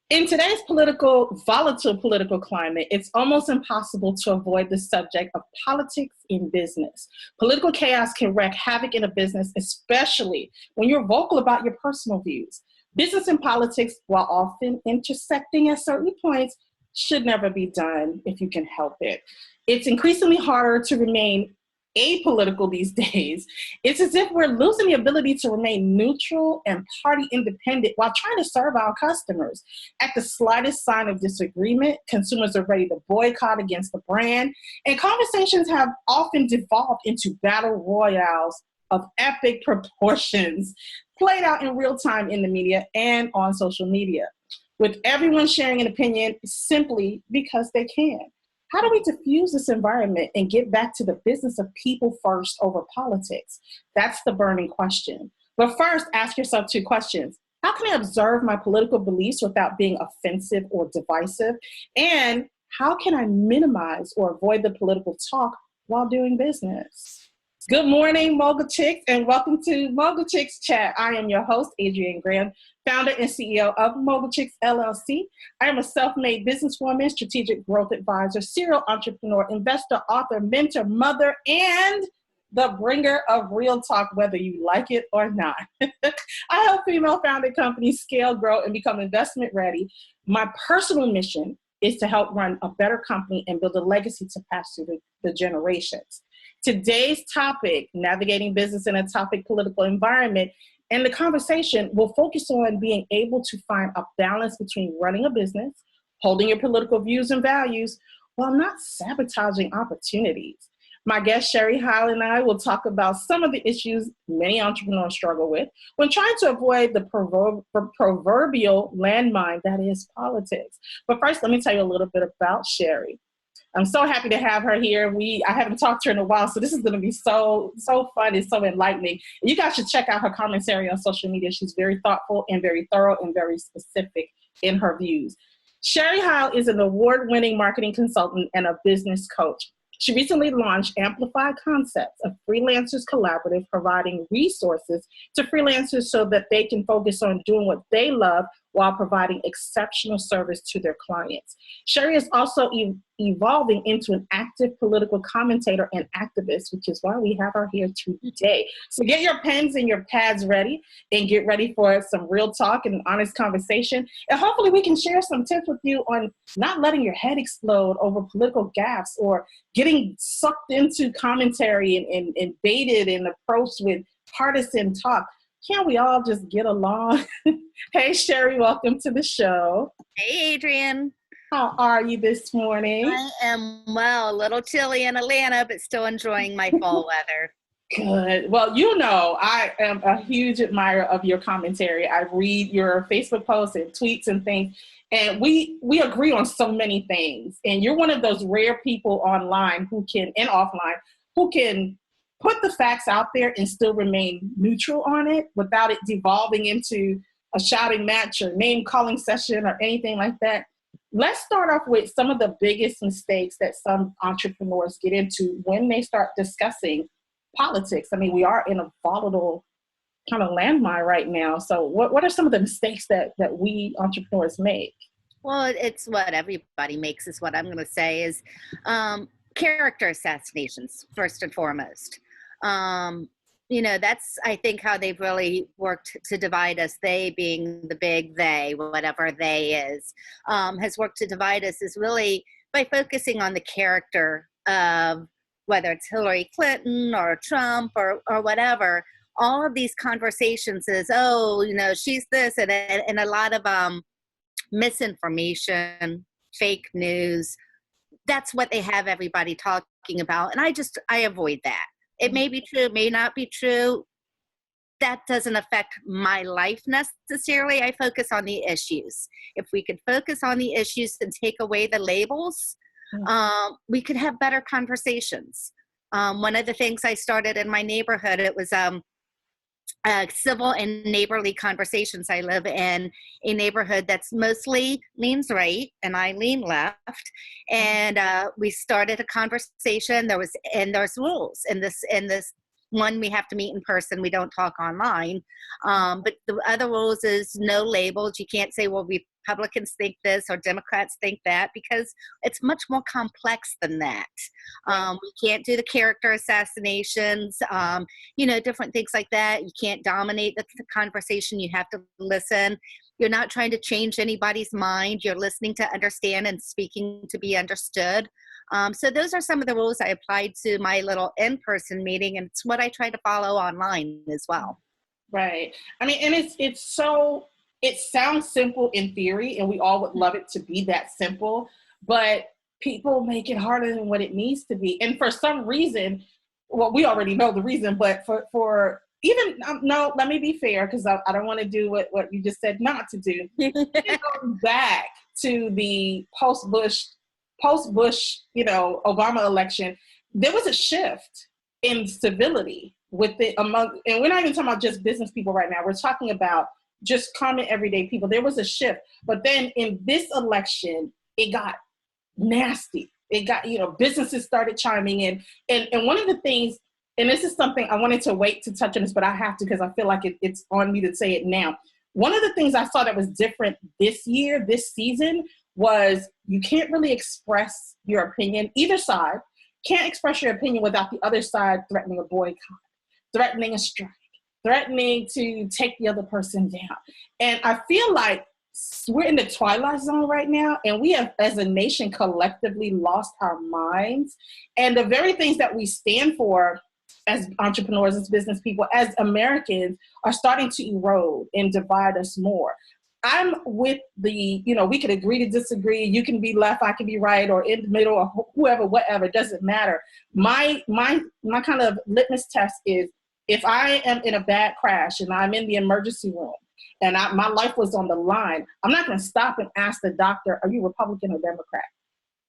In today's volatile political climate, it's almost impossible to avoid the subject of politics in business. Political chaos can wreak havoc in a business, especially when you're vocal about your personal views. Business and politics, while often intersecting at certain points, should never be done if you can help it. It's increasingly harder to remain apolitical these days. It's as if we're losing the ability to remain neutral and party independent while trying to serve our customers. At the slightest sign of disagreement, consumers are ready to boycott against the brand, and conversations have often devolved into battle royales of epic proportions, played out in real time in the media and on social media, with everyone sharing an opinion simply because they can. How do we diffuse this environment and get back to the business of people first over politics? That's the burning question. But first, ask yourself two questions. How can I observe my political beliefs without being offensive or divisive? And how can I minimize or avoid the political talk while doing business? Good morning, Mogul Chix, and welcome to Mogul Chix Chat. I am your host, Adrienne Graham, founder and CEO of Mogul Chix LLC. I am a self-made businesswoman, strategic growth advisor, serial entrepreneur, investor, author, mentor, mother, and the bringer of real talk, whether you like it or not. I help female-founded companies scale, grow, and become investment ready. My personal mission is to help run a better company and build a legacy to pass through the generations. Today's topic, navigating business in a topic political environment, and the conversation will focus on being able to find a balance between running a business, holding your political views and values, while not sabotaging opportunities. My guest, Sherry Heyl, and I will talk about some of the issues many entrepreneurs struggle with when trying to avoid the proverbial landmine that is politics. But first, let me tell you a little bit about Sherry. I'm so happy to have her here. I haven't talked to her in a while, so this is going to be so fun and so enlightening. You guys should check out her commentary on social media. She's very thoughtful and very thorough and very specific in her views. Sherry Heyl is an award-winning marketing consultant and a business coach. She recently launched Amplify Concepts, a freelancers collaborative providing resources to freelancers so that they can focus on doing what they love while providing exceptional service to their clients. Sherry is also evolving into an active political commentator and activist, which is why we have her here today. So get your pens and your pads ready and get ready for some real talk and honest conversation. And hopefully we can share some tips with you on not letting your head explode over political gaffes or getting sucked into commentary and baited and approached with partisan talk. Can't we all just get along? Hey, Sherry, welcome to the show. Hey, Adrienne. How are you this morning? I am well, a little chilly in Atlanta, but still enjoying my fall weather. Good. Well, you know, I am a huge admirer of your commentary. I read your Facebook posts and tweets and things, and we agree on so many things. And you're one of those rare people online and offline who can put the facts out there and still remain neutral on it without it devolving into a shouting match or name calling session or anything like that. Let's start off with some of the biggest mistakes that some entrepreneurs get into when they start discussing politics. I mean, we are in a volatile kind of landmine right now. So what are some of the mistakes that we entrepreneurs make? Well, it's what everybody makes is what I'm going to say is character assassinations, first and foremost. That's, I think, how they've really worked to divide us. They being the big they, whatever they is, has worked to divide us is really by focusing on the character of whether it's Hillary Clinton or Trump or whatever. All of these conversations is, she's this and a lot of misinformation, fake news. That's what they have everybody talking about. And I avoid that. It may be true, it may not be true. That doesn't affect my life necessarily. I focus on the issues. If we could focus on the issues and take away the labels, we could have better conversations. One of the things I started in my neighborhood, it was civil and neighborly conversations. I live in a neighborhood that's mostly leans right and I lean left. And we started a conversation. There's rules in this. One, we have to meet in person. We don't talk online. But the other rules is no labels. You can't say, well, we Republicans think this or Democrats think that, because it's much more complex than that. We can't do the character assassinations, different things like that. You can't dominate the conversation. You have to listen. You're not trying to change anybody's mind. You're listening to understand and speaking to be understood. So those are some of the rules I applied to my little in-person meeting, and it's what I try to follow online as well. Right. I mean, and it sounds simple in theory, and we all would love it to be that simple, but people make it harder than what it needs to be. And for some reason, well, we already know the reason, but for even, no, let me be fair, because I don't want to do what you just said not to do. Going back to the post-Bush, Obama election, there was a shift in civility with it among, and we're not even talking about just business people right now. We're talking about just common everyday people. There was a shift, but then in this election, it got nasty. It got, businesses started chiming in. And one of the things, and this is something I wanted to wait to touch on this, but I have to, because I feel like it's on me to say it now. One of the things I saw that was different this season, was you can't really express your opinion. Either side can't express your opinion without the other side threatening a boycott, threatening a strike, threatening to take the other person down. And I feel like we're in the twilight zone right now, and we have, as a nation, collectively lost our minds. And the very things that we stand for as entrepreneurs, as business people, as Americans, are starting to erode and divide us more. I'm with the, we could agree to disagree. You can be left, I can be right, or in the middle, or whoever, whatever, it doesn't matter. My kind of litmus test is, if I am in a bad crash and I'm in the emergency room and my life was on the line, I'm not going to stop and ask the doctor, are you Republican or Democrat?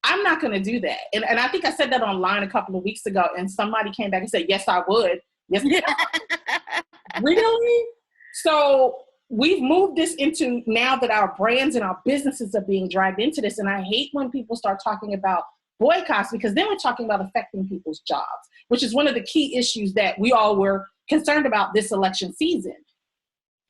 I'm not going to do that. And I think I said that online a couple of weeks ago, and somebody came back and said, yes, I would. Yes, really? So we've moved this into, now that our brands and our businesses are being dragged into this. And I hate when people start talking about boycotts, because then we're talking about affecting people's jobs, which is one of the key issues that we all were concerned about this election season.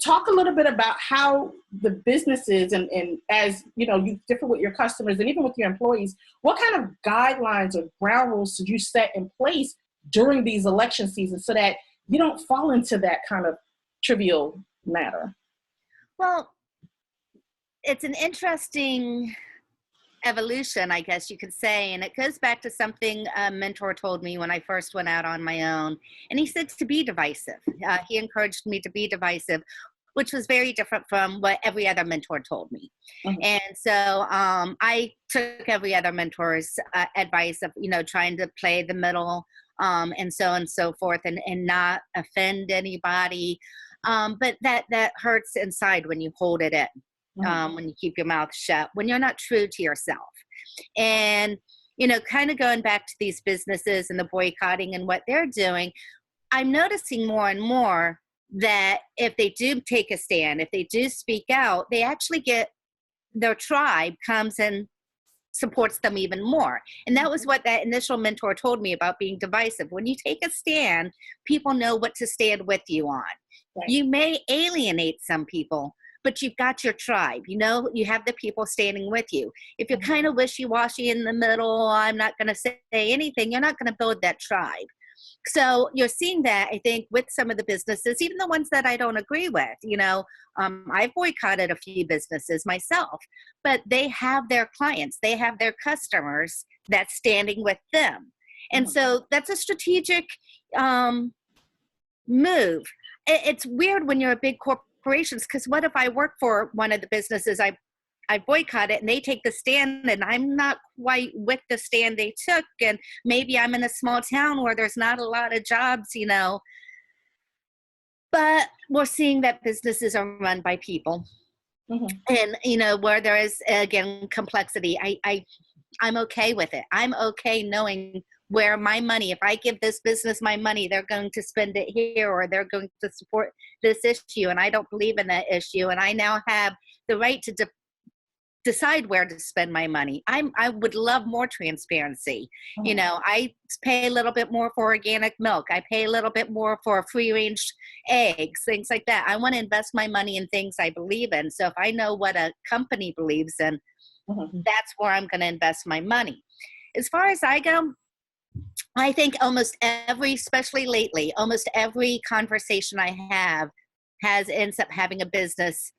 Talk a little bit about how the businesses, and as you differ with your customers and even with your employees, what kind of guidelines or ground rules did you set in place during these election seasons so that you don't fall into that kind of trivial matter? Well, it's an interesting evolution, I guess you could say, and it goes back to something a mentor told me when I first went out on my own, and he said to be divisive. He encouraged me to be divisive, which was very different from what every other mentor told me. Mm-hmm. And so I took every other mentor's advice of, trying to play the middle, and so on and so forth, and not offend anybody. But that hurts inside when you hold it in. When you keep your mouth shut, when you're not true to yourself. And, kind of going back to these businesses and the boycotting and what they're doing, I'm noticing more and more that if they do take a stand, if they do speak out, they actually get, their tribe comes and supports them even more. And that was what that initial mentor told me about being divisive. When you take a stand, people know what to stand with you on. Right. You may alienate some people, but you've got your tribe, you have the people standing with you. If you're kind of wishy-washy in the middle, I'm not going to say anything, you're not going to build that tribe. So you're seeing that, I think, with some of the businesses, even the ones that I don't agree with. I've boycotted a few businesses myself, but they have their clients, they have their customers that's standing with them. And so that's a strategic move. It's weird when you're a big corporations, because what if I work for one of the businesses I boycott it and they take the stand and I'm not quite with the stand they took, and maybe I'm in a small town where there's not a lot of jobs, but we're seeing that businesses are run by people. Mm-hmm. And where there is, again, complexity, I'm okay with it. I'm okay knowing where my money, if I give this business my money, they're going to spend it here, or they're going to support this issue, and I don't believe in that issue, and I now have the right to decide where to spend my money. I would love more transparency. You know, I pay a little bit more for organic milk. I pay a little bit more for free range eggs, things like that. I want to invest my money in things I believe in. So if I know what a company believes in, that's where I'm going to invest my money. As far as I go, I think almost every, especially lately, almost every conversation I have ends up having a business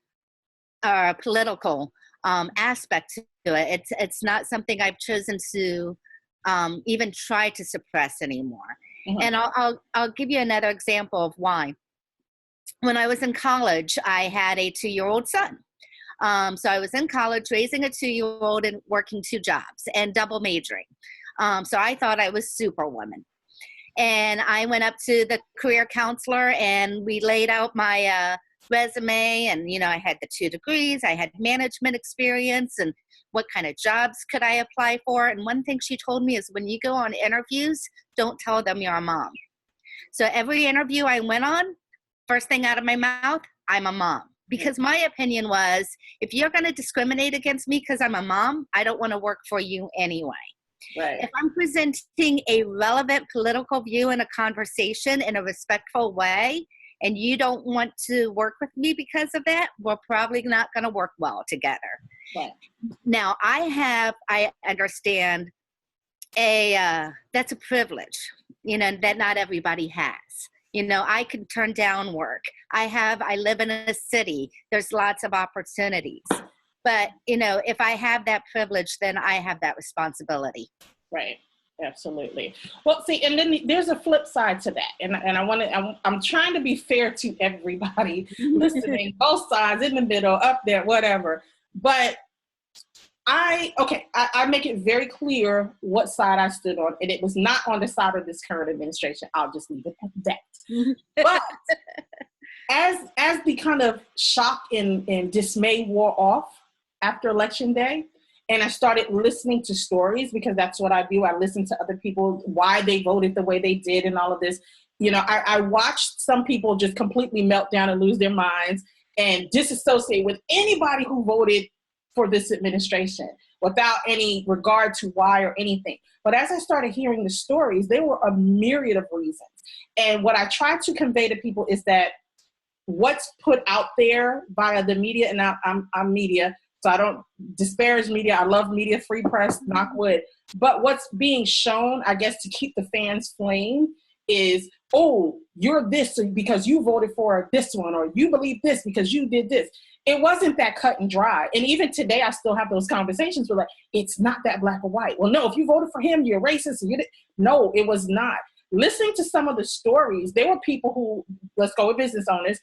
or a political aspect to it. It's not something I've chosen to even try to suppress anymore. And I'll give you another example of why. When I was in college, I had a 2-year-old son. So I was in college raising a 2-year-old and working 2 jobs and double majoring. So I thought I was Superwoman. And I went up to the career counselor and we laid out my resume, and you know, I had the 2 degrees, I had management experience, and what kind of jobs could I apply for. And one thing she told me is, when you go on interviews, don't tell them you're a mom. So every interview I went on, first thing out of my mouth, I'm a mom. Because my opinion was, if you're going to discriminate against me because I'm a mom, I don't want to work for you anyway. Right. If I'm presenting a relevant political view in a conversation in a respectful way, and you don't want to work with me because of that, we're probably not going to work well together. Right. Now, I understand that's a privilege, you know, that not everybody has. You know, I can turn down work. I live in a city. There's lots of opportunities. But, you know, if I have that privilege, then I have that responsibility. Right. Absolutely. Well, see, and then there's a flip side to that. And I'm trying to be fair to everybody listening, both sides, in the middle, up there, whatever. But I make it very clear what side I stood on. And it was not on the side of this current administration. I'll just leave it at that. But as the kind of shock and dismay wore off after Election Day, and I started listening to stories, because that's what I do. I listen to other people, why they voted the way they did and all of this. You know, I watched some people just completely melt down and lose their minds and disassociate with anybody who voted for this administration without any regard to why or anything. But as I started hearing the stories, there were a myriad of reasons. And what I try to convey to people is that what's put out there via the media, and I'm media, so I don't disparage media. I love media, free press, knock wood. But what's being shown, I guess, to keep the fans flame is, oh, you're this because you voted for this one, or you believe this because you did this. It wasn't that cut and dry. And even today, I still have those conversations where, like, it's not that black or white. Well, no, if you voted for him, you're racist. No, it was not. Listening to some of the stories, there were people who, let's go with business owners,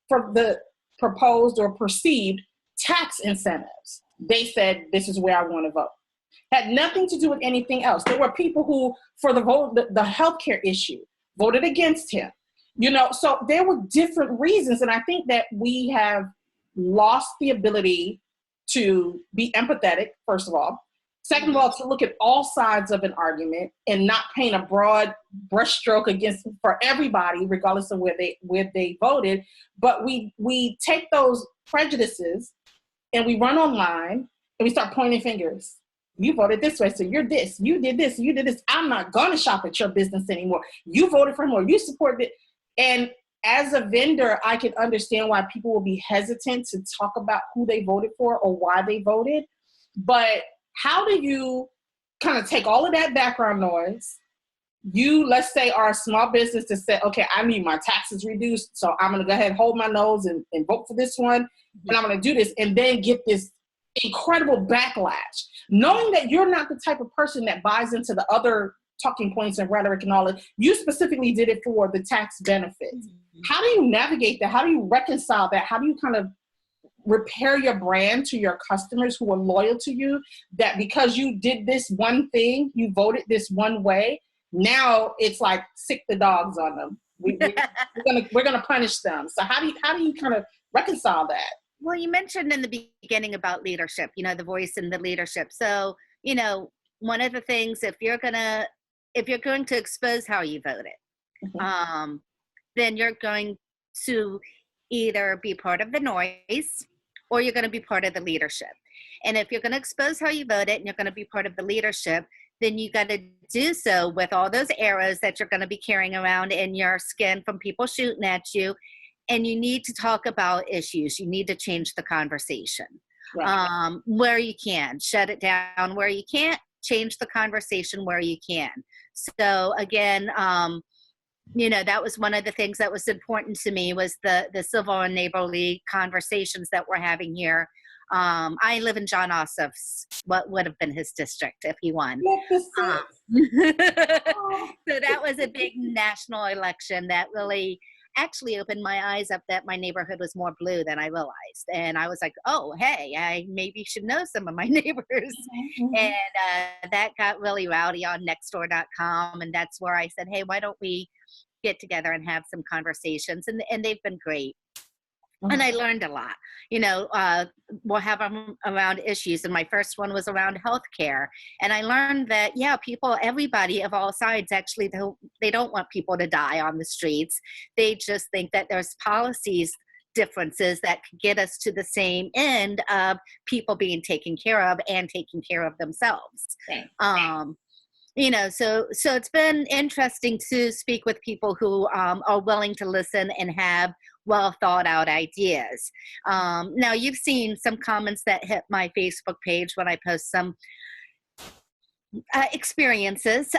for the proposed or perceived tax incentives. They said, this is where I want to vote. Had nothing to do with anything else. There were people who, for the vote, the healthcare issue, voted against him. You know, so there were different reasons. And I think that we have lost the ability to be empathetic, first of all. Second of all, to look at all sides of an argument and not paint a broad brushstroke for everybody, regardless of where they voted. But we take those prejudices and we run online and we start pointing fingers. You voted this way, so you're this. You did this. You did this. I'm not going to shop at your business anymore. You voted for him, or you supported it. And as a vendor, I can understand why people will be hesitant to talk about who they voted for or why they voted. But how do you kind of take all of that background noise? You, let's say, are a small business to say, okay, I need my taxes reduced, so I'm going to go ahead and hold my nose and vote for this one, and I'm going to do this, and then get this incredible backlash, knowing that you're not the type of person that buys into the other talking points and rhetoric and all that. You specifically did it for the tax benefits. How do you navigate that? How do you reconcile that? How do you kind of repair your brand to your customers who are loyal to you, that because you did this one thing, you voted this one way, now it's like sick the dogs on them. We're gonna punish them. So how do you kind of reconcile that? Well, you mentioned in the beginning about leadership, you know, the voice and the leadership. So, you know, one of the things, if you're going to expose how you voted, then you're going to either be part of the noise or you're going to be part of the leadership. And if you're going to expose how you voted and you're going to be part of the leadership, then you got to do so with all those arrows that you're going to be carrying around in your skin from people shooting at you. And you need to talk about issues. You need to change the conversation. Right. Where you can. Shut it down where you can't. Change the conversation where you can. So again, that was one of the things that was important to me was the civil and neighborly conversations that we're having here. I live in John Ossoff's, what would have been his district if he won. So that was a big national election that really actually opened my eyes up that my neighborhood was more blue than I realized. And I was like, oh, hey, I maybe should know some of my neighbors. Mm-hmm. And that got really rowdy on nextdoor.com. And that's where I said, hey, why don't we get together and have some conversations? And they've been great. And I learned a lot. We'll have them around issues. And my first one was around healthcare. And I learned that, everybody of all sides, actually, they don't want people to die on the streets. They just think that there's policies differences that could get us to the same end of people being taken care of and taking care of themselves. So it's been interesting to speak with people who are willing to listen and have well thought out ideas. Now you've seen some comments that hit my Facebook page when I post some experiences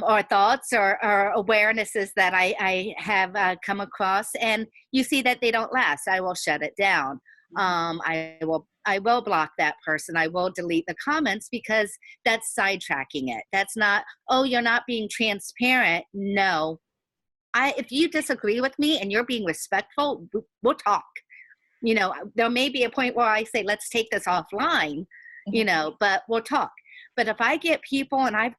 or thoughts or awarenesses that I have come across, and you see that they don't last. I will shut it down. I will block that person. I will delete the comments because that's sidetracking it. That's not, oh, you're not being transparent. No. If you disagree with me and you're being respectful, we'll talk. There may be a point where I say, let's take this offline, but we'll talk. But if I get people, and I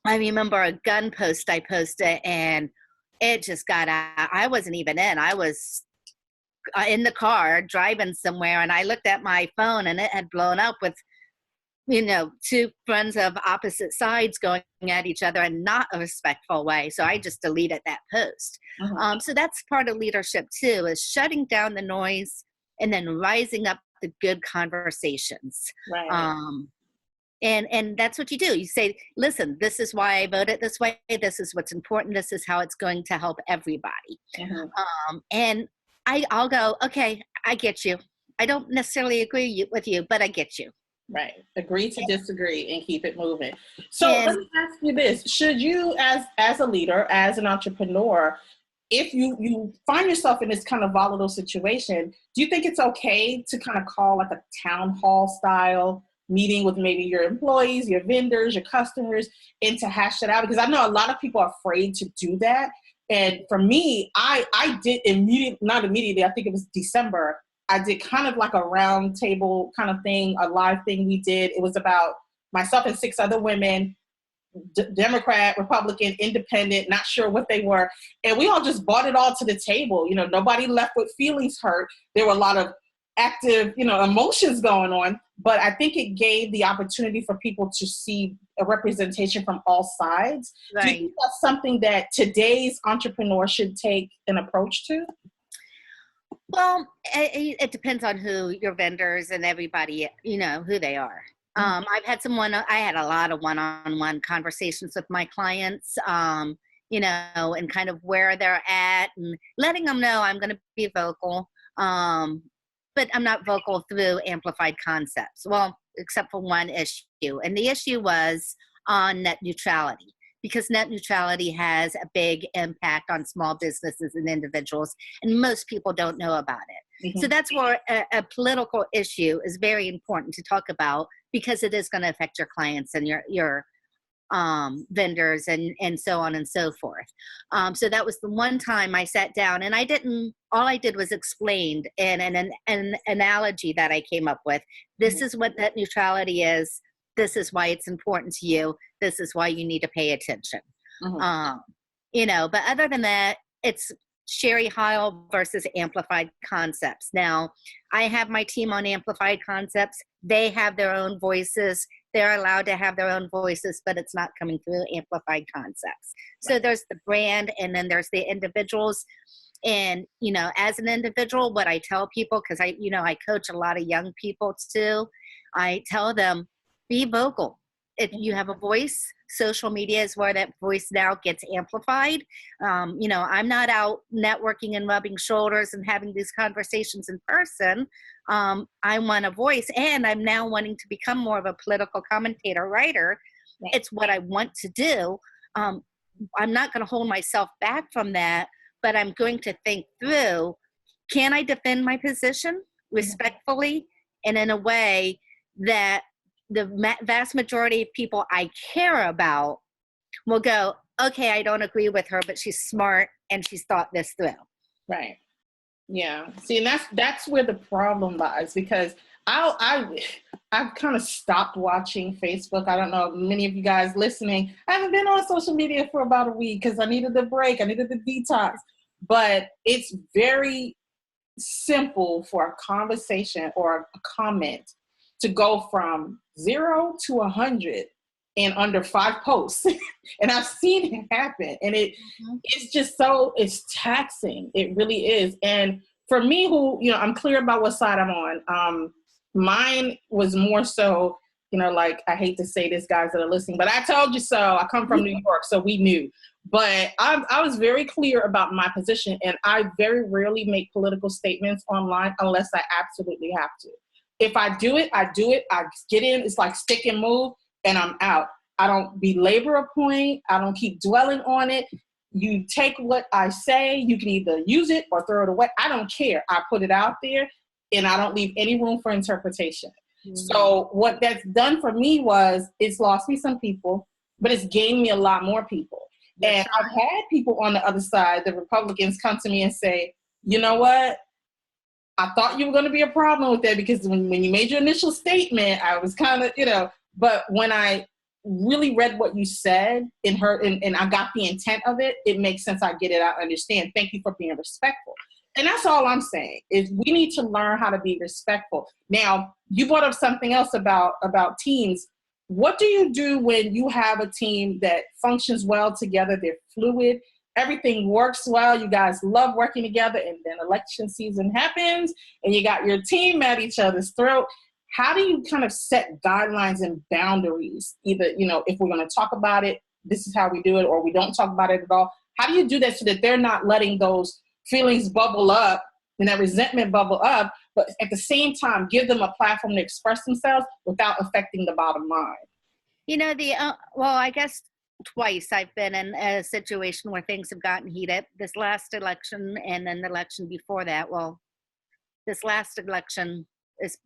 remember a gun post I posted and it just got out. I wasn't even in. I was in the car driving somewhere, and I looked at my phone and it had blown up with two friends of opposite sides going at each other in not a respectful way. So I just deleted that post. So that's part of leadership too, is shutting down the noise and then rising up the good conversations. Right. And that's what you do. You say, listen, this is why I voted this way. This is what's important. This is how it's going to help everybody. And I'll go, okay, I get you. I don't necessarily agree with you, but I get you. Right. Agree to disagree and keep it moving. So let me ask you this. Should you, as a leader, as an entrepreneur, if you find yourself in this kind of volatile situation, do you think it's okay to kind of call like a town hall style meeting with maybe your employees, your vendors, your customers, and to hash it out? Because I know a lot of people are afraid to do that. And for me, I did not immediately, I think it was December, I did kind of like a round table kind of thing, a live thing we did. It was about myself and 6 other women, Democrat, Republican, independent, not sure what they were. And we all just brought it all to the table. Nobody left with feelings hurt. There were a lot of active, emotions going on. But I think it gave the opportunity for people to see a representation from all sides. Right. Do you think that's something that today's entrepreneur should take an approach to? Well, it depends on who your vendors and everybody, who they are. I had a lot of one-on-one conversations with my clients, and kind of where they're at and letting them know I'm going to be vocal. But I'm not vocal through amplified concepts. Well, except for one issue. And the issue was on net neutrality, because net neutrality has a big impact on small businesses and individuals, and most people don't know about it. So that's where a political issue is very important to talk about, because it is going to affect your clients and your vendors and so on and so forth. So that was the one time I sat down, and all I did was explained in an analogy that I came up with. This is what net neutrality is. This is why it's important to you. This is why you need to pay attention. But other than that, it's Sherry Heyl versus amplified concepts. Now, I have my team on amplified concepts. They have their own voices. They're allowed to have their own voices, but it's not coming through amplified concepts. So there's the brand, and then there's the individuals. And, you know, as an individual, what I tell people, because I coach a lot of young people too, I tell them, be vocal. If you have a voice, social media is where that voice now gets amplified. You know, I'm not out networking and rubbing shoulders and having these conversations in person. I want a voice, and I'm now wanting to become more of a political commentator writer. Right. It's what I want to do. I'm not going to hold myself back from that, but I'm going to think through, can I defend my position respectfully and in a way that the vast majority of people I care about will go, okay, I don't agree with her, but she's smart and she's thought this through. Right. Yeah. See, and that's where the problem lies, because I've kind of stopped watching Facebook. I don't know, many of you guys listening, I haven't been on social media for about a week because I needed the break. I needed the detox. But it's very simple for a conversation or a comment to go from 0 to 100 in under 5 posts. And I've seen it happen. And it's just it's taxing. It really is. And for me, who, you know, I'm clear about what side I'm on. Mine was more so, you know, like, I hate to say this, guys that are listening, but I told you so. I come from New York, so we knew. But I was very clear about my position, and I very rarely make political statements online unless I absolutely have to. If I do it, I do it. I get in. It's like stick and move, and I'm out. I don't belabor a point. I don't keep dwelling on it. You take what I say. You can either use it or throw it away. I don't care. I put it out there, and I don't leave any room for interpretation. Mm-hmm. So what that's done for me was, it's lost me some people, but it's gained me a lot more people. And I've had people on the other side, the Republicans, come to me and say, you know what? I thought you were going to be a problem with that, because when you made your initial statement, I was kind of, you know, but when I really read what you said and I got the intent of it, it makes sense. I get it. I understand. Thank you for being respectful. And that's all I'm saying, is we need to learn how to be respectful. Now, you brought up something else about teams. What do you do when you have a team that functions well together? They're fluid. Everything works well. You guys love working together, and then election season happens and you got your team at each other's throat. How do you kind of set guidelines and boundaries? Either, you know, if we're going to talk about it, this is how we do it, or we don't talk about it at all. How do you do that so that they're not letting those feelings bubble up and that resentment bubble up, but at the same time give them a platform to express themselves without affecting the bottom line? You know, well, I guess twice I've been in a situation where things have gotten heated. This last election and then the election before that. Well, this last election is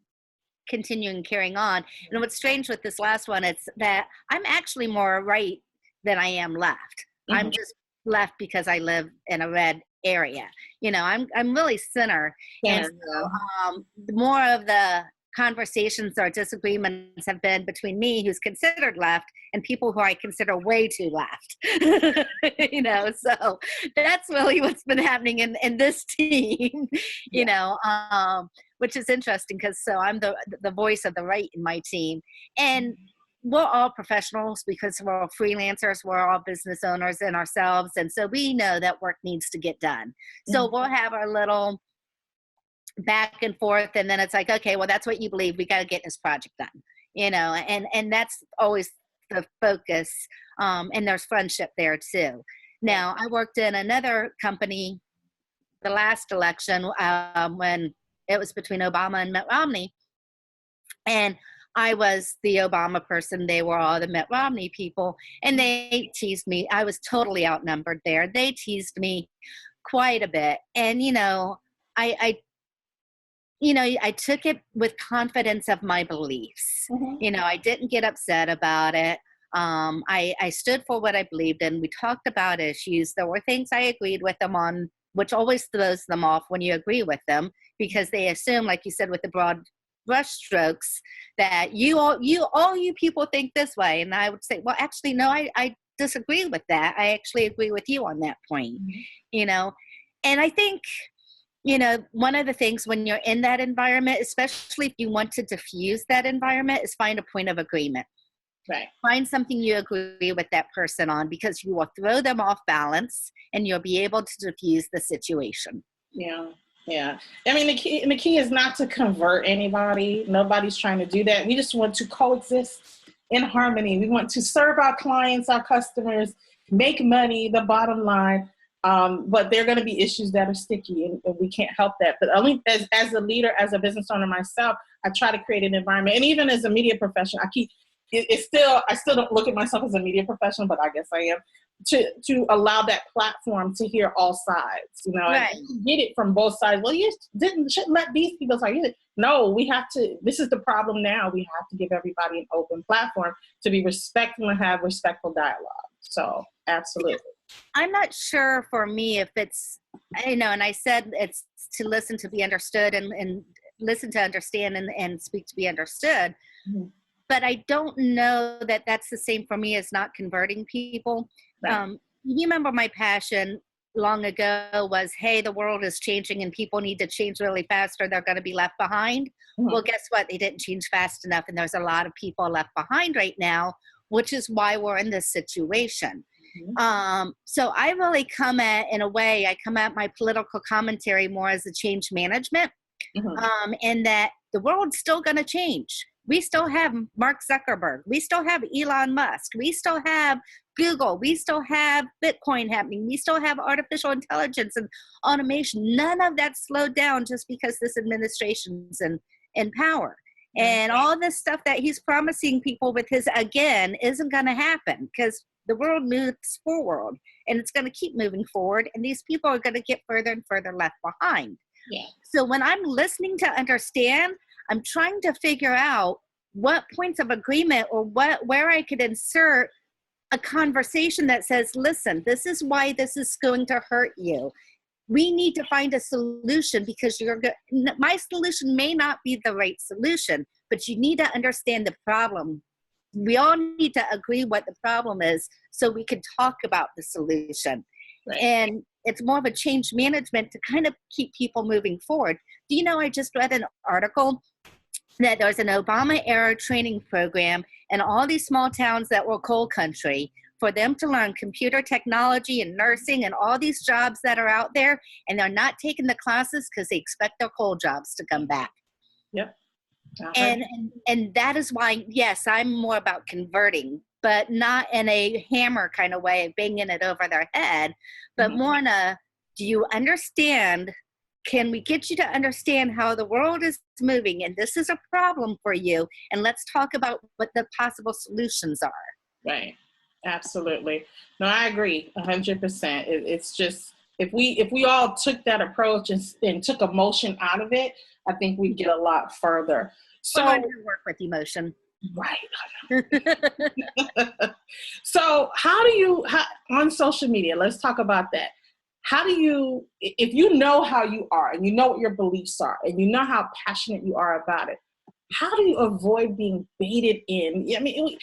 continuing, carrying on. And what's strange with this last one, it's that I'm actually more right than I am left. Mm-hmm. I'm just left because I live in a red area. You know, I'm really center. Yeah. And so, more of the conversations or disagreements have been between me, who's considered left, and people who I consider way too left. You know, so that's really what's been happening in this team, you know, which is interesting, because so I'm the voice of the right in my team. And we're all professionals, because we're all freelancers, we're all business owners in ourselves. And so we know that work needs to get done. So we'll have our little back and forth, and then it's like, okay, well, that's what you believe, we got to get this project done, you know, and that's always the focus. And there's friendship there too. Now, I worked in another company the last election, when it was between Obama and Mitt Romney, and I was the Obama person. They were all the Mitt Romney people, and they teased me. I was totally outnumbered there. They teased me quite a bit. And, you know, I took it with confidence of my beliefs. Mm-hmm. You know, I didn't get upset about it. I stood for what I believed in. We talked about issues. There were things I agreed with them on, which always throws them off when you agree with them, because they assume, like you said, with the broad brush strokes, that all you people think this way. And I would say, well, actually, no, I disagree with that. I actually agree with you on that point, mm-hmm. you know? And I think, you know, one of the things when you're in that environment, especially if you want to diffuse that environment, is find a point of agreement. Right. Find something you agree with that person on, because you will throw them off balance and you'll be able to diffuse the situation. Yeah. Yeah. I mean, the key is not to convert anybody. Nobody's trying to do that. We just want to coexist in harmony. We want to serve our clients, our customers, make money, the bottom line. But there are going to be issues that are sticky, and we can't help that. But only as a leader, as a business owner myself, I try to create an environment. And even as a media professional, I still don't look at myself as a media professional, but I guess I am, to allow that platform to hear all sides, you know, Right. and get it from both sides. Well, you shouldn't let these people talk. No, we have to, this is the problem now. We have to give everybody an open platform to be respectful and have respectful dialogue. So absolutely. I'm not sure for me if it's, and I said it's to listen to be understood, and listen to understand, and speak to be understood. Mm-hmm. But I don't know that that's the same for me as not converting people. Right. You remember my passion long ago was, hey, the world is changing and people need to change really fast or they're going to be left behind. Mm-hmm. Well, guess what? They didn't change fast enough, and there's a lot of people left behind right now, which is why we're in this situation. Mm-hmm. So I really come at my political commentary more as a change management, mm-hmm. And that the world's still going to change. We still have Mark Zuckerberg. We still have Elon Musk. We still have Google. We still have Bitcoin happening. We still have artificial intelligence and automation. None of that slowed down just because this administration's in power. And all this stuff that he's promising people with his again isn't going to happen, because the world moves forward, and it's going to keep moving forward. And these people are going to get further and further left behind. Yeah. So when I'm listening to understand, I'm trying to figure out what points of agreement or where I could insert a conversation that says, listen, this is why this is going to hurt you. We need to find a solution, because my solution may not be the right solution, but you need to understand the problem. We all need to agree what the problem is so we can talk about the solution. Right. And it's more of a change management to kind of keep people moving forward. Do you know, I just read an article that there's an Obama-era training program in all these small towns that were coal country for them to learn computer technology and nursing and all these jobs that are out there, and they're not taking the classes because they expect their coal jobs to come back. Yep. And that is why, yes, I'm more about converting, but not in a hammer kind of way, banging it over their head, but mm-hmm. more in a, do you understand? Can we get you to understand how the world is moving, and this is a problem for you, and let's talk about what the possible solutions are. Right. Absolutely. No, I agree 100%. It's just, if we all took that approach and took emotion out of it, I think we'd get a lot further. So I do work with emotion. Right. So on social media, let's talk about that. How do you, if you know how you are and you know what your beliefs are and you know how passionate you are about it, how do you avoid being baited in? I mean,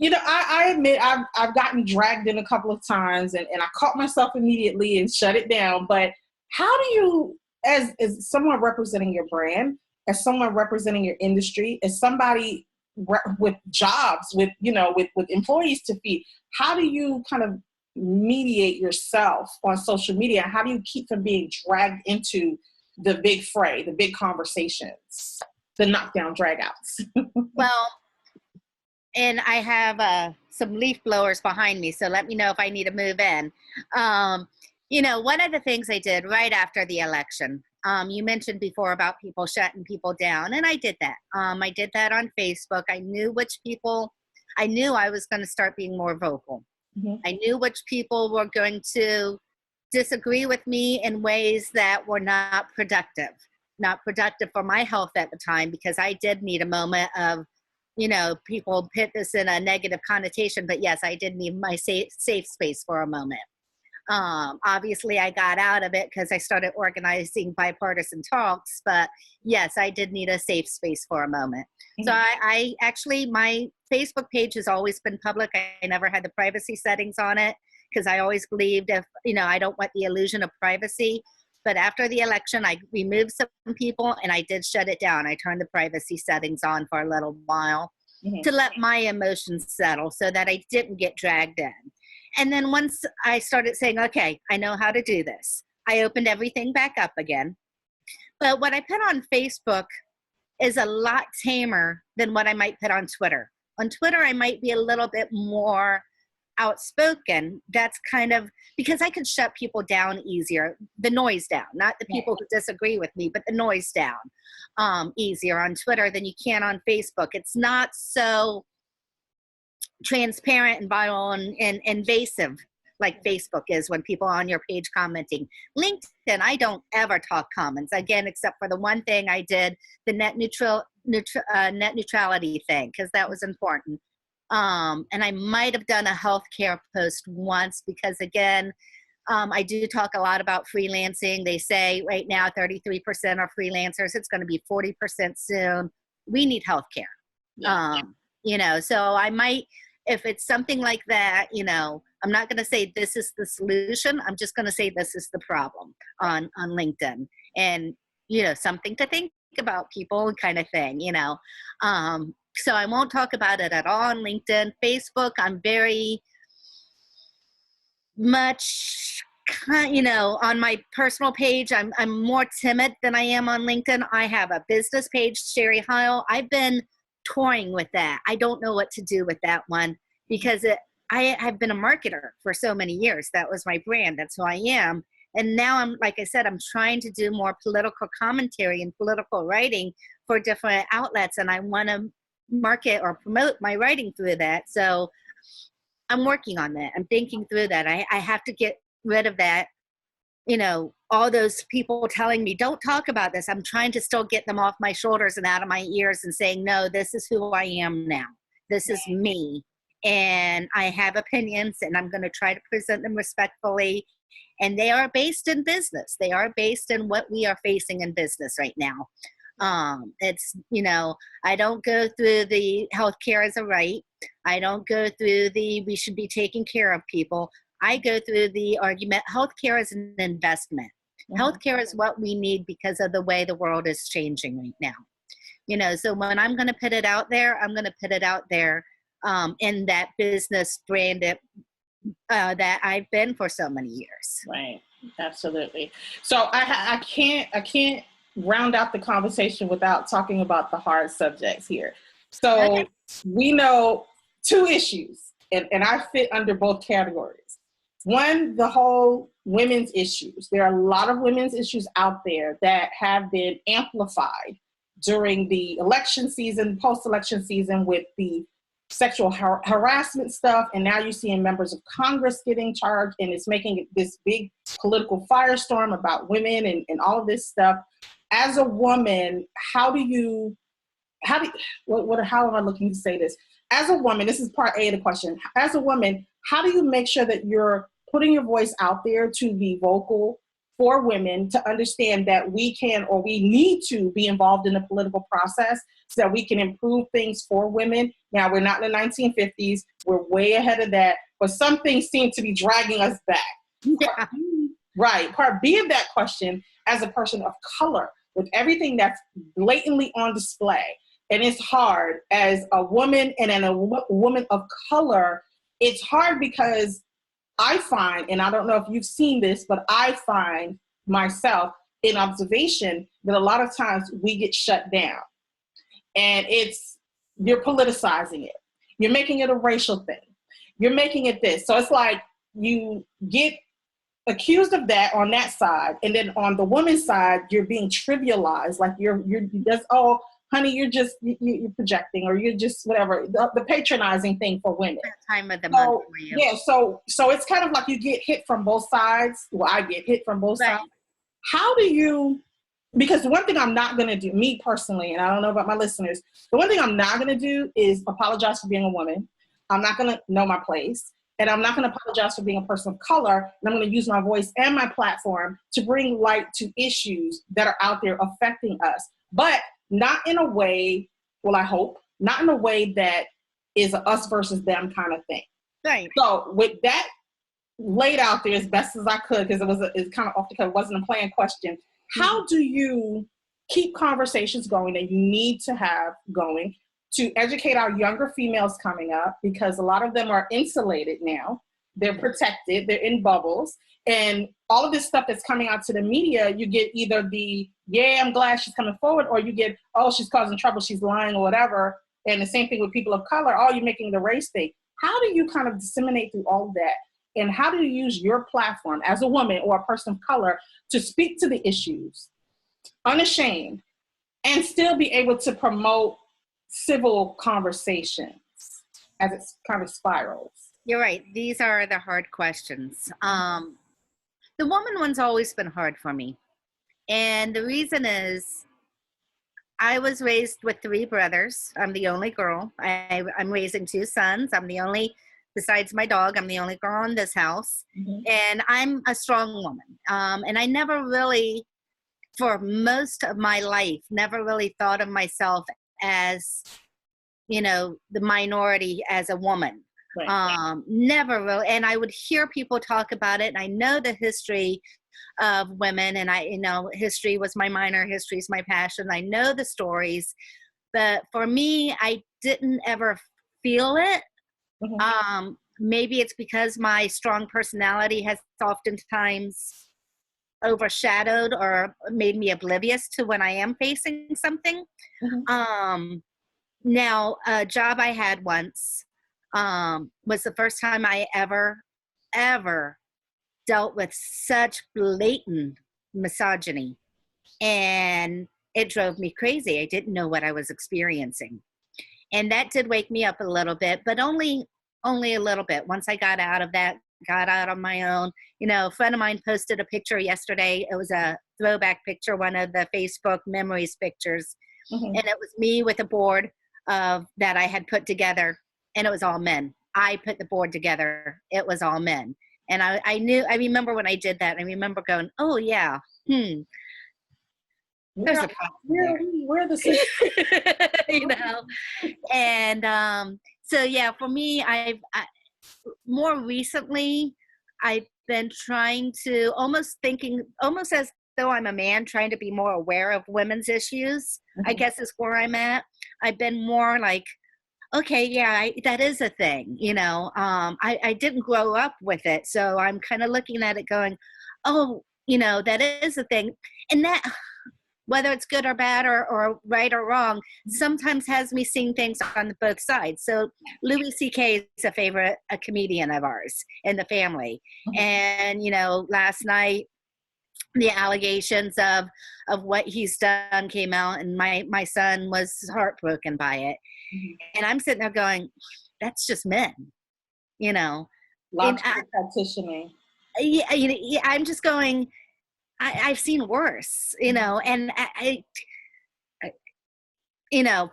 I admit I've gotten dragged in a couple of times and I caught myself immediately and shut it down. But how do you, as someone representing your brand, as someone representing your industry, as somebody with jobs, with employees to feed, how do you kind of mediate yourself on social media? How do you keep from being dragged into the big fray, the big conversations, the knockdown drag-outs? Well, and I have some leaf blowers behind me, so let me know if I need to move in. One of the things I did right after the election, you mentioned before about people shutting people down, and I did that. I did that on Facebook. I knew I was going to start being more vocal. Mm-hmm. I knew which people were going to disagree with me in ways that were not productive for my health at the time, because I did need a moment of, people put this in a negative connotation, but yes, I did need my safe space for a moment. Obviously I got out of it because I started organizing bipartisan talks, but yes, I did need a safe space for a moment. Mm-hmm. So I actually, my Facebook page has always been public. I never had the privacy settings on it because I always believed I don't want the illusion of privacy. But after the election, I removed some people and I did shut it down. I turned the privacy settings on for a little while. to let my emotions settle so that I didn't get dragged in. And then once I started saying, okay, I know how to do this, I opened everything back up again. But what I put on Facebook is a lot tamer than what I might put on Twitter. On Twitter, I might be a little bit more outspoken. That's kind of because I can shut people down easier, the noise down, not the people who disagree with me, but the noise down easier on Twitter than you can on Facebook. It's not so transparent and viral and invasive like Facebook is when people are on your page commenting. LinkedIn, I don't ever talk comments, again, except for the one thing I did, the net neutrality thing, because that was important. And I might have done a healthcare post once because, again, I do talk a lot about freelancing. They say right now 33% are freelancers. It's going to be 40% soon. We need healthcare. Yeah. So I might, if it's something like that, I'm not going to say this is the solution. I'm just going to say this is the problem on LinkedIn, and, something to think about, people kind of thing, So I won't talk about it at all on LinkedIn. Facebook, I'm very much, on my personal page, I'm more timid than I am on LinkedIn. I have a business page, Sherry Heyl. I've been toying with that. I don't know what to do with that one because I have been a marketer for so many years. That was my brand. That's who I am. And now like I said, I'm trying to do more political commentary and political writing for different outlets. And I want to market or promote my writing through that. So I'm working on that. I'm thinking through that. I have to get rid of that, all those people telling me, don't talk about this. I'm trying to still get them off my shoulders and out of my ears and saying, no, this is who I am now. This is me. And I have opinions, and I'm going to try to present them respectfully. And they are based in business. They are based in what we are facing in business right now. It's, I don't go through the healthcare as a right. I don't go through we should be taking care of people. I go through the argument, healthcare is an investment. Mm-hmm. Healthcare is what we need because of the way the world is changing right now. So when I'm going to put it out there, I'm going to put it out there in that business brand that I've been for so many years. Right. Absolutely. So I can't round out the conversation without talking about the hard subjects here. So we know two issues, and I fit under both categories. One, the whole women's issues. There are a lot of women's issues out there that have been amplified during the election season, post-election season, with the sexual harassment stuff, and now you're seeing members of Congress getting charged, and it's making this big political firestorm about women and all of this stuff. As a woman, how am I looking to say this? As a woman, this is part A of the question. As a woman, how do you make sure that you're putting your voice out there to be vocal for women, to understand that we can, or we need to be involved in the political process so that we can improve things for women? Now, we're not in the 1950s. We're way ahead of that. But some things seem to be dragging us back. Yeah. Right. Part B of that question, as a person of color, with everything that's blatantly on display, and it's hard as a woman and a woman of color, it's hard because I find, and I don't know if you've seen this, but I find myself in observation that a lot of times we get shut down. And you're politicizing it. You're making it a racial thing. You're making it this. So it's like you get accused of that on that side. And then on the woman's side, you're being trivialized. Like you're just, oh, honey, you're projecting, or you're just whatever, the patronizing thing for women. Time of the month for you. Yeah, so it's kind of like you get hit from both sides. Well, I get hit from both sides. How do you, because the one thing I'm not going to do, me personally, and I don't know about my listeners, the one thing I'm not going to do is apologize for being a woman. I'm not going to know my place. And I'm not going to apologize for being a person of color. And I'm going to use my voice and my platform to bring light to issues that are out there affecting us. But not in a way, well, I hope, not in a way that is a us versus them kind of thing. Right. So with that laid out there as best as I could, because it's kind of off the cuff, it wasn't a planned question. How do you keep conversations going that you need to have going to educate our younger females coming up, because a lot of them are insulated now. They're protected, they're in bubbles. And all of this stuff that's coming out to the media, you get either the, yeah, I'm glad she's coming forward, or you get, oh, she's causing trouble, she's lying or whatever. And the same thing with people of color, oh, you're making the race thing. How do you kind of disseminate through all of that? And how do you use your platform as a woman or a person of color to speak to the issues unashamed and still be able to promote civil conversations as it kind of spirals? You're right. These are the hard questions. The woman one's always been hard for me. And the reason is I was raised with 3 brothers. I'm the only girl. I'm raising 2 sons. I'm the only, besides my dog, I'm the only girl in this house. And I'm a strong woman. And I never really, for most of my life, never really thought of myself as, you know, the minority as a woman. Right. Never really. And I would hear people talk about it. And I know the history of women, and I, you know, history was my minor, history is my passion. I know the stories, but for me, I didn't ever feel it. Maybe it's because my strong personality has oftentimes overshadowed or made me oblivious to when I am facing something. Now, a job I had once was the first time I ever dealt with such blatant misogyny, and it drove me crazy. I didn't know what I was experiencing, and that did wake me up a little bit, but only a little bit. Once I got out of that, got out on my own. You know, a friend of mine posted a picture yesterday. It was a throwback picture, one of the Facebook memories pictures, and it was me with a board that I had put together, and it was all men. I put the board together. It was all men. And I remember when I did that, I remember going, oh yeah, there's a problem we're the same. you know? And so yeah, for me, more recently, I've been trying to almost as though I'm a man, trying to be more aware of women's issues, I guess is where I'm at. I've been more like, okay, yeah, that is a thing, you know. I didn't grow up with it, so I'm kind of looking at it going, oh, you know, that is a thing. And that, whether it's good or bad or right or wrong, sometimes has me seeing things on both sides. So Louis C.K. is a comedian of ours in the family. And, you know, last night, the allegations of what he's done came out, and my son was heartbroken by it. And I'm sitting there going, that's just men, you know. Logical practitioning. Yeah, I'm just going, I've seen worse, you know. And I you know,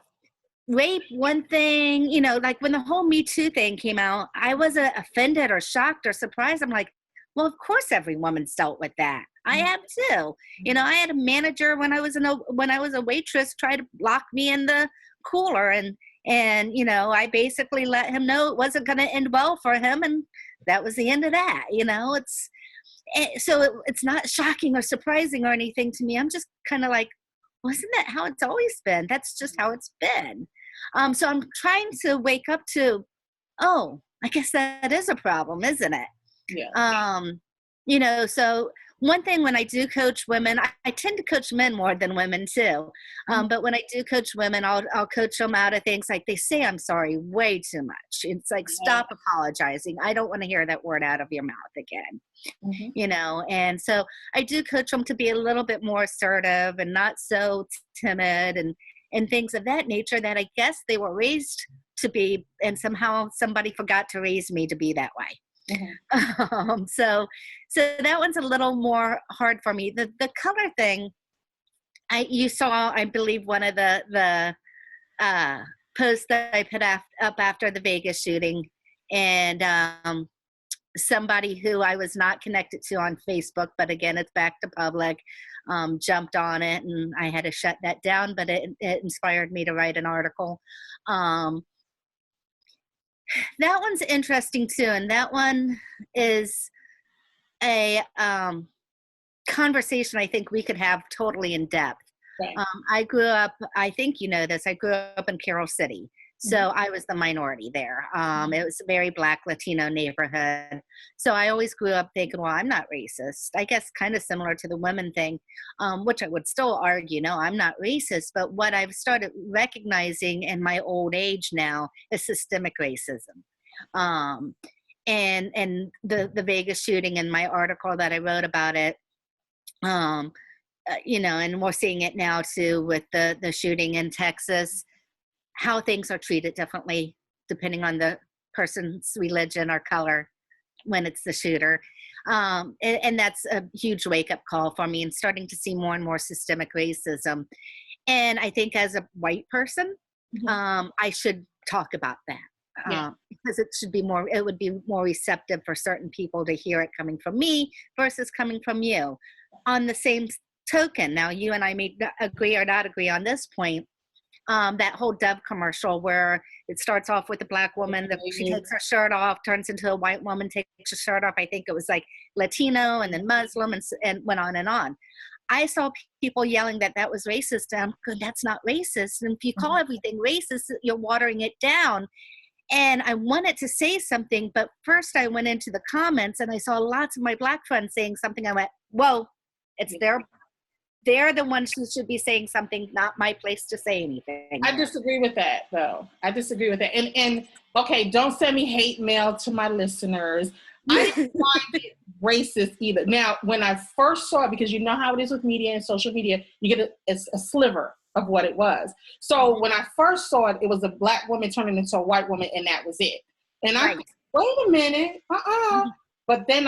rape, one thing, you know, like when the whole Me Too thing came out, I wasn't offended or shocked or surprised. I'm like, well, of course every woman's dealt with that. I have too. You know, I had a manager when I was a waitress try to lock me in the cooler, and you know, I basically let him know it wasn't going to end well for him, and that was the end of that. You know, it's not shocking or surprising or anything to me. I'm just kind of like, wasn't that how it's always been? That's just how it's been. So I'm trying to wake up to, oh, I guess that is a problem, isn't it? Yeah. You know, so one thing when I do coach women, I tend to coach men more than women too. But when I do coach women, I'll coach them out of things like they say I'm sorry way too much. It's like, stop apologizing. I don't want to hear that word out of your mouth again. You know, and so I do coach them to be a little bit more assertive and not so timid and things of that nature that I guess they were raised to be, and somehow somebody forgot to raise me to be that way. So that one's a little more hard for me. The color thing, you saw, I believe, one of the posts that I put up after the Vegas shooting, and somebody who I was not connected to on Facebook, but again, it's back to public, jumped on it, and I had to shut that down, but it inspired me to write an article. That one's interesting too, and that one is a conversation I think we could have totally in depth Right. I grew up, I think you know this, I grew up in Carroll City. So I was the minority there. It was a very Black Latino neighborhood. So I always grew up thinking, well, I'm not racist. I guess kind of similar to the women thing, which I would still argue, no, I'm not racist. But what I've started recognizing in my old age now is systemic racism. And the Vegas shooting, and my article that I wrote about it, you know, and we're seeing it now too with the shooting in Texas, how things are treated differently depending on the person's religion or color when it's the shooter. And that's a huge wake-up call for me, and starting to see more and more systemic racism. And I think as a white person, I should talk about that. Because it would be more receptive for certain people to hear it coming from me versus coming from you. On the same token, now you and I may agree or not agree on this point, that whole Dove commercial where it starts off with a Black woman, she takes her shirt off, turns into a white woman, takes her shirt off. I think it was like Latino and then Muslim, and went on and on. I saw people yelling that was racist. And I'm good, that's not racist. And if you call everything racist, you're watering it down. And I wanted to say something, but first I went into the comments and I saw lots of my Black friends saying something. I went, whoa, they're the ones who should be saying something, not my place to say anything. I disagree with that, though. I disagree with that. And okay, don't send me hate mail to my listeners. I didn't find it racist either. Now, when I first saw it, because you know how it is with media and social media, you get a sliver of what it was. So when I first saw it, it was a Black woman turning into a white woman, and that was it. And I wait a minute, But then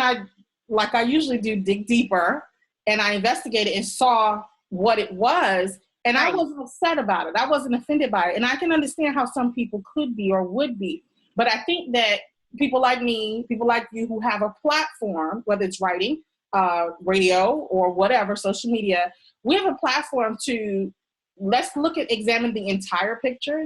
like I usually do, dig deeper. And I investigated and saw what it was, and I wasn't upset about it. I wasn't offended by it. And I can understand how some people could be or would be. But I think that people like me, people like you who have a platform, whether it's writing, radio, or whatever, social media, we have a platform to, examine the entire picture.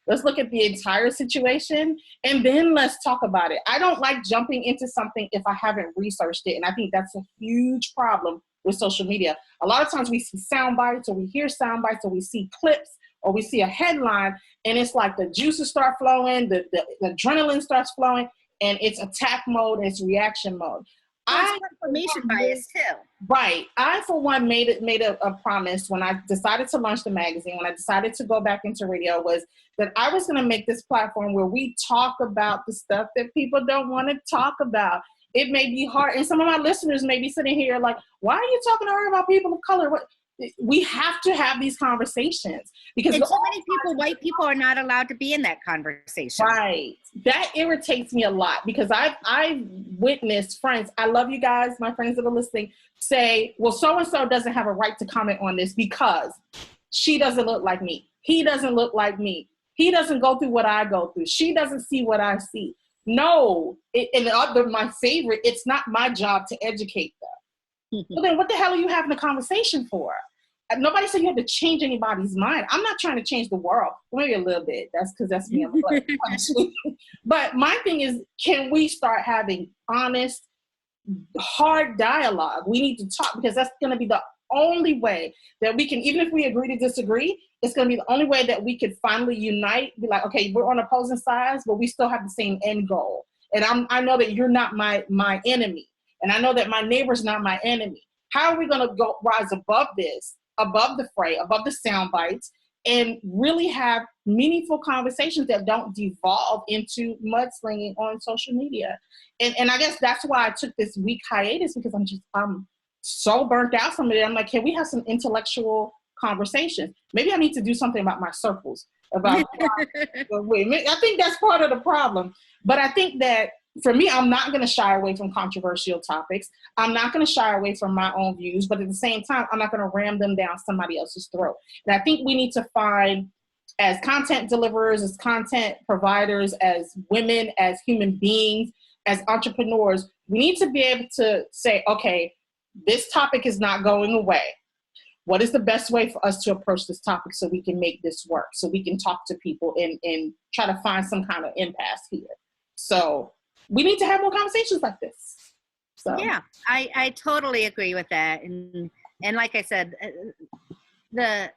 Let's look at the entire situation, and then let's talk about it. I don't like jumping into something if I haven't researched it. And I think that's a huge problem with social media. A lot of times we see sound bites, or we hear sound bites, or we see clips, or we see a headline, and it's like the juices start flowing, the adrenaline starts flowing, and it's attack mode, and it's reaction mode. Confirmation bias too. Right. I, for one, made a promise when I decided to launch the magazine, when I decided to go back into radio, was that I was going to make this platform where we talk about the stuff that people don't want to talk about. It may be hard, and some of my listeners may be sitting here like, why are you talking to her about people of color? We have to have these conversations, because so many people, white people, are not allowed to be in that conversation. Right. That irritates me a lot, because I've witnessed friends, I love you guys, my friends that are listening, say, well, so-and-so doesn't have a right to comment on this because she doesn't look like me. He doesn't look like me. He doesn't go through what I go through. She doesn't see what I see. No, my favorite, it's not my job to educate them. Well, then what the hell are you having a conversation for? Nobody said you had to change anybody's mind. I'm not trying to change the world. Maybe a little bit. That's because that's me. But my thing is, can we start having honest, hard dialogue? We need to talk, because that's going to be the only way that we can, even if we agree to disagree, it's going to be the only way that we could finally unite, be like, okay, we're on opposing sides, but we still have the same end goal. And I know that you're not my enemy. And I know that my neighbor's not my enemy. How are we going to rise above this, above the fray, above the sound bites, and really have meaningful conversations that don't devolve into mudslinging on social media? And I guess that's why I took this week hiatus, because I'm so burnt out from it. I'm like, can we have some intellectual conversations? Maybe I need to do something about my circles. I think that's part of the problem. But I think that for me, I'm not going to shy away from controversial topics. I'm not going to shy away from my own views, but at the same time, I'm not going to ram them down somebody else's throat. And I think we need to find, as content deliverers, as content providers, as women, as human beings, as entrepreneurs, we need to be able to say, okay, this topic is not going away. What is the best way for us to approach this topic so we can make this work, so we can talk to people and try to find some kind of impasse here? So we need to have more conversations like this. So yeah, I totally agree with that. And like I said, the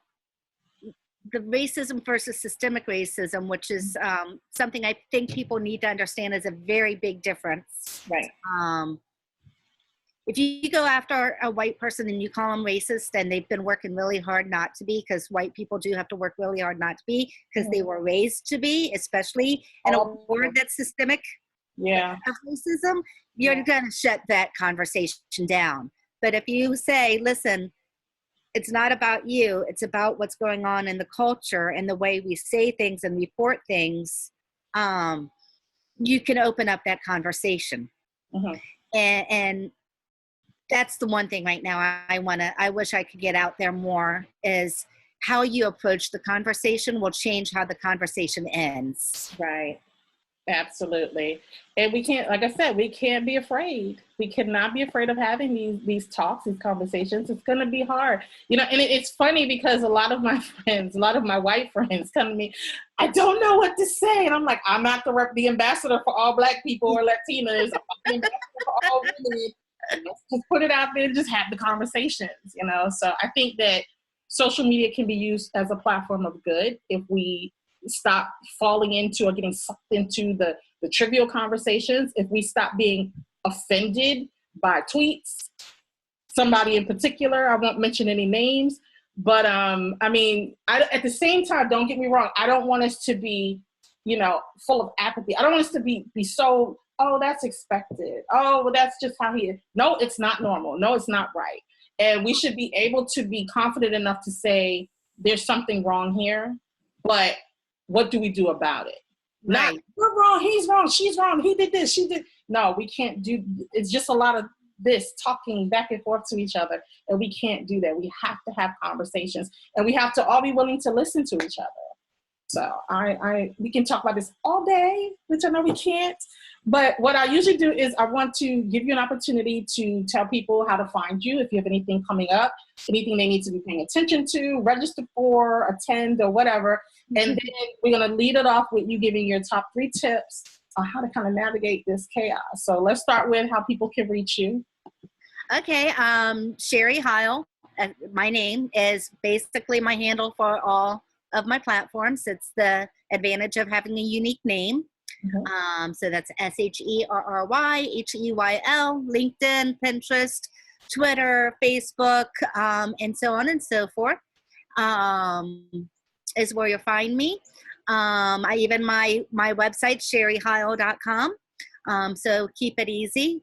racism versus systemic racism, which is something I think people need to understand is a very big difference. Right. If you go after a white person and you call them racist, and they've been working really hard not to be, because white people do have to work really hard not to be, because they were raised to be, especially in a word that's systemic of racism, you're going to shut that conversation down. But if you say, listen, it's not about you, it's about what's going on in the culture and the way we say things and report things, you can open up that conversation. And that's the one thing right now I wish I could get out there more, is how you approach the conversation will change how the conversation ends. Right. Absolutely. And we can't, like I said, we can't be afraid. We cannot be afraid of having these talks, these conversations. It's going to be hard. You know, and it's funny because a lot of my friends, a lot of my white friends come to me, I don't know what to say. And I'm like, I'm not the ambassador for all Black people or Latinas. I'm not the ambassador for all women. Let's just put it out there and just have the conversations, you know? So I think that social media can be used as a platform of good if we stop falling into or getting sucked into the trivial conversations, if we stop being offended by tweets, somebody in particular, I won't mention any names, but I mean, at the same time, don't get me wrong, I don't want us to be, you know, full of apathy. I don't want us to be so, oh, that's expected. Oh, well, that's just how he is. No, it's not normal. No, it's not right. And we should be able to be confident enough to say, there's something wrong here, but what do we do about it? Right. Not, we're wrong, he's wrong, she's wrong, he did this, she did. No, we can't do, it's just a lot of this talking back and forth to each other, and we can't do that. We have to have conversations, and we have to all be willing to listen to each other. So we can talk about this all day, which I know we can't. But what I usually do is I want to give you an opportunity to tell people how to find you, if you have anything coming up, anything they need to be paying attention to, register for, attend, or whatever. And then we're going to lead it off with you giving your top 3 tips on how to kind of navigate this chaos. So let's start with how people can reach you. Okay. Sherry Heyl. My name is basically my handle for all of my platforms. It's the advantage of having a unique name. So that's SherryHeyl, LinkedIn, Pinterest, Twitter, Facebook, and so on and so forth, is where you'll find me. My website, sherryheyl.com. So keep it easy.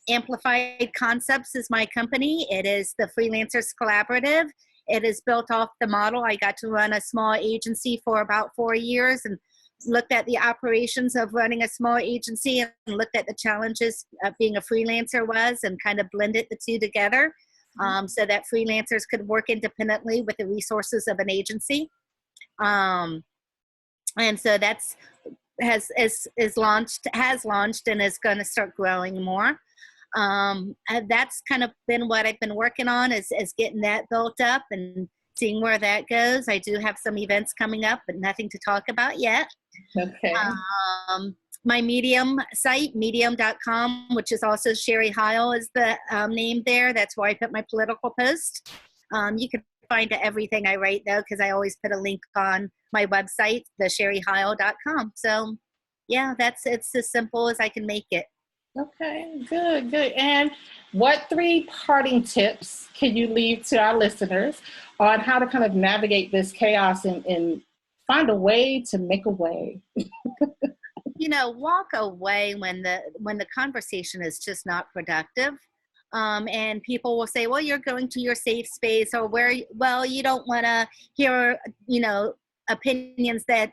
Amplified Concepts is my company. It is the Freelancers Collaborative. It is built off the model. I got to run a small agency for about 4 years and looked at the operations of running a small agency and looked at the challenges of being a freelancer was, and kind of blended the two together, so that freelancers could work independently with the resources of an agency. And so that's has launched and is going to start growing more. And that's kind of been what I've been working on, is getting that built up and seeing where that goes. I do have some events coming up, but nothing to talk about yet. Okay. My Medium site, medium.com, which is also Sherry Heyl is the name there. That's where I put my political post. You can find everything I write, though, because I always put a link on my website, the sherryheyl.com. So, yeah, it's as simple as I can make it. Okay, good. And what 3 parting tips can you leave to our listeners on how to kind of navigate this chaos and find a way to make a way? Walk away when the conversation is just not productive. And people will say, well, you're going to your safe space, or you don't want to hear, opinions that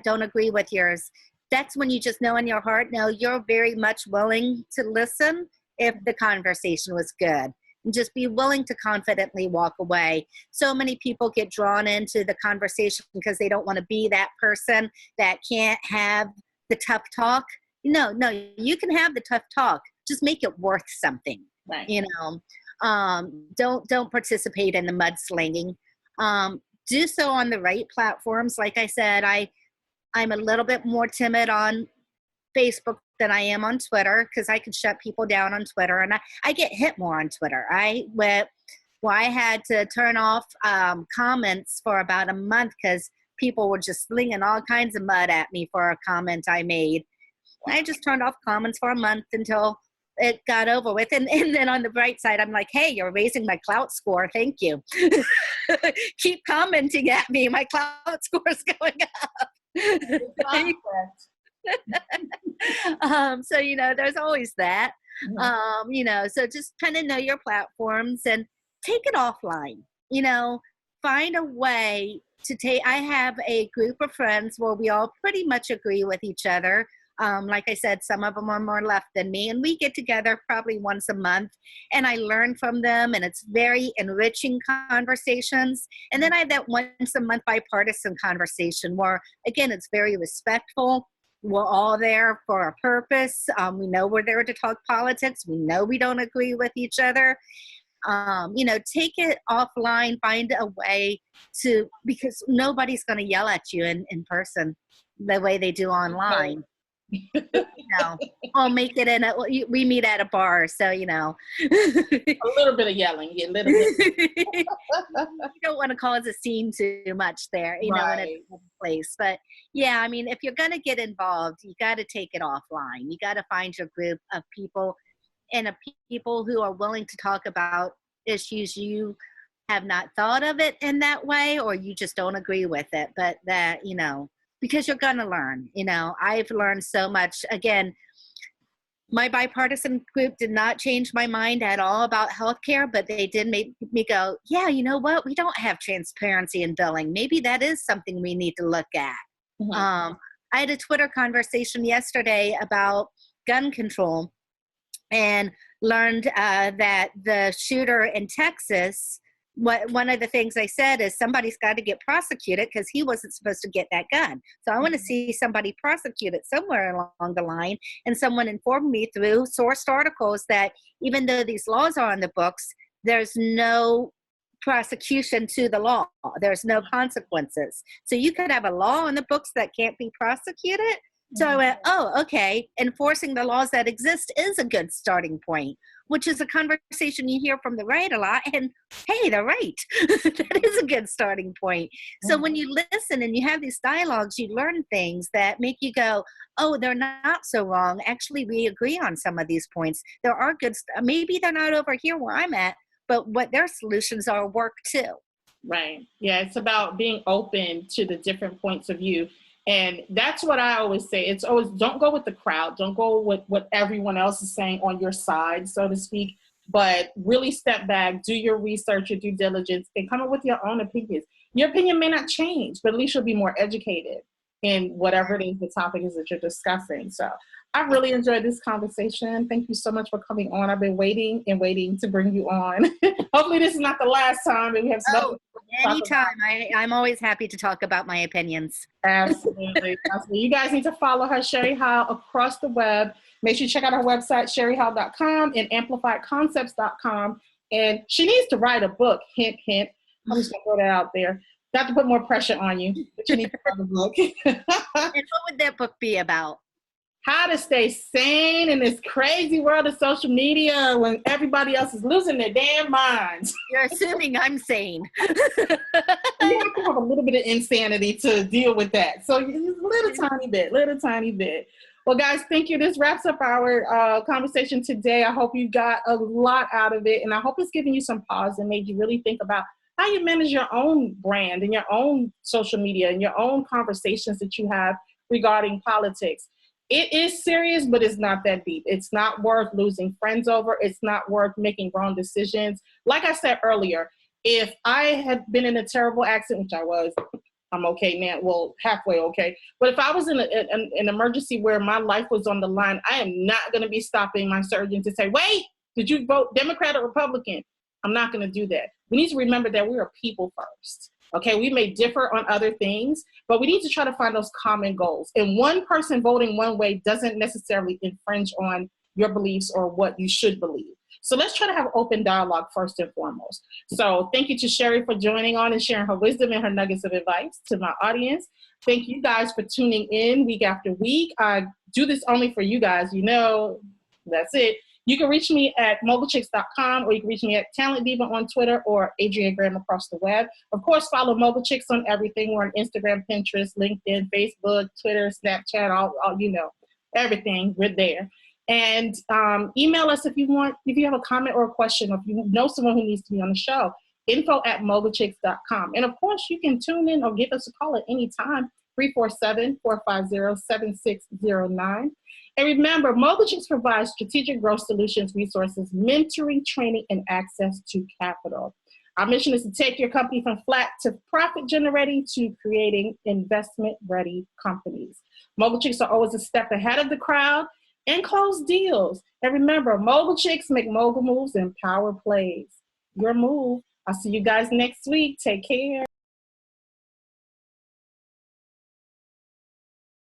don't agree with yours. That's when you just know in your heart, no, you're very much willing to listen if the conversation was good. And just be willing to confidently walk away. So many people get drawn into the conversation because they don't want to be that person that can't have the tough talk. No, you can have the tough talk. Just make it worth something. Right. Don't participate in the mudslinging. Do so on the right platforms. Like I said, I'm a little bit more timid on Facebook than I am on Twitter, because I can shut people down on Twitter, and I get hit more on Twitter. Well, I had to turn off comments for about a month because people were just slinging all kinds of mud at me for a comment I made. I just turned off comments for a month until it got over with. And then on the bright side, I'm like, hey, you're raising my clout score. Thank you. Keep commenting at me. My clout score is going up. So, there's always that. So just kind of know your platforms and take it offline. Find a way to take. I have a group of friends where we all pretty much agree with each other. Like I said, some of them are more left than me, and we get together probably once a month, and I learn from them, and it's very enriching conversations. And then I have that once a month bipartisan conversation where, again, it's very respectful. We're all there for a purpose. We know we're there to talk politics. We know we don't agree with each other. Take it offline, find a way to, because nobody's going to yell at you in person the way they do online. I'll make it we meet at a bar, so a little bit of yelling, a little bit. You don't want to cause a scene too much there, right. in a place. But yeah, I mean, if you're going to get involved, you got to take it offline. You got to find your group of people and people who are willing to talk about issues you have not thought of it in that way, or you just don't agree with it, but that because you're going to learn. I've learned so much. Again, my bipartisan group did not change my mind at all about healthcare, but they did make me go, yeah, you know what? We don't have transparency in billing. Maybe that is something we need to look at. Mm-hmm. I had a Twitter conversation yesterday about gun control and learned that the shooter in Texas, one of the things I said is somebody's got to get prosecuted because he wasn't supposed to get that gun. So I want to see somebody prosecuted somewhere along the line. And someone informed me through sourced articles that even though these laws are on the books, there's no prosecution to the law. There's no consequences. So you could have a law on the books that can't be prosecuted. So I went, oh, okay, enforcing the laws that exist is a good starting point, which is a conversation you hear from the right a lot. And hey, they're right. That is a good starting point. So when you listen and you have these dialogues, you learn things that make you go, oh, they're not so wrong. Actually, we agree on some of these points. There are good, maybe they're not over here where I'm at, but what their solutions are work too. Right. Yeah, it's about being open to the different points of view. And that's what I always say. It's always, don't go with the crowd. Don't go with what everyone else is saying on your side, so to speak, but really step back, do your research, your due diligence, and come up with your own opinions. Your opinion may not change, but at least you'll be more educated in whatever it is the topic is that you're discussing. So I really enjoyed this conversation. Thank you so much for coming on. I've been waiting and waiting to bring you on. Hopefully this is not the last time that we have some. Anytime. I'm always happy to talk about my opinions. Absolutely. Absolutely. You guys need to follow her, Sherry Heyl, across the web. Make sure you check out her website, sherryheyl.com and amplifiedconcepts.com. And she needs to write a book. Hint, hint. I'm just going to throw that out there. Not to put more pressure on you, but you need to write a book. And what would that book be about? How to stay sane in this crazy world of social media when everybody else is losing their damn minds. You're assuming I'm sane. You have to have a little bit of insanity to deal with that. So little tiny bit. Well, guys, thank you. This wraps up our conversation today. I hope you got a lot out of it, and I hope it's giving you some pause and made you really think about how you manage your own brand and your own social media and your own conversations that you have regarding politics. It is serious, but it's not that deep. It's not worth losing friends over. It's not worth making wrong decisions. Like I said earlier, if I had been in a terrible accident, which I was, I'm okay now, well, halfway okay. But if I was in an emergency where my life was on the line, I am not going to be stopping my surgeon to say, wait, did you vote Democrat or Republican? I'm not going to do that. We need to remember that we are people first. Okay, we may differ on other things, but we need to try to find those common goals. And one person voting one way doesn't necessarily infringe on your beliefs or what you should believe. So let's try to have open dialogue first and foremost. So thank you to Sherry for joining on and sharing her wisdom and her nuggets of advice to my audience. Thank you guys for tuning in week after week. I do this only for you guys. You know, that's it. You can reach me at mogulchix.com, or you can reach me at Talent Diva on Twitter, or Adrienne Graham across the web. Of course, follow Mogul Chix on everything. We're on Instagram, Pinterest, LinkedIn, Facebook, Twitter, Snapchat, all everything. We're there. And email us if you have a comment or a question, or if you know someone who needs to be on the show. info@mogulchix.com. And of course, you can tune in or give us a call at any time, 347-450-7609. And remember, Mogul Chix provides strategic growth solutions, resources, mentoring, training, and access to capital. Our mission is to take your company from flat to profit generating to creating investment-ready companies. Mogul Chix are always a step ahead of the crowd and close deals. And remember, Mogul Chix make mogul moves and power plays. Your move. I'll see you guys next week. Take care.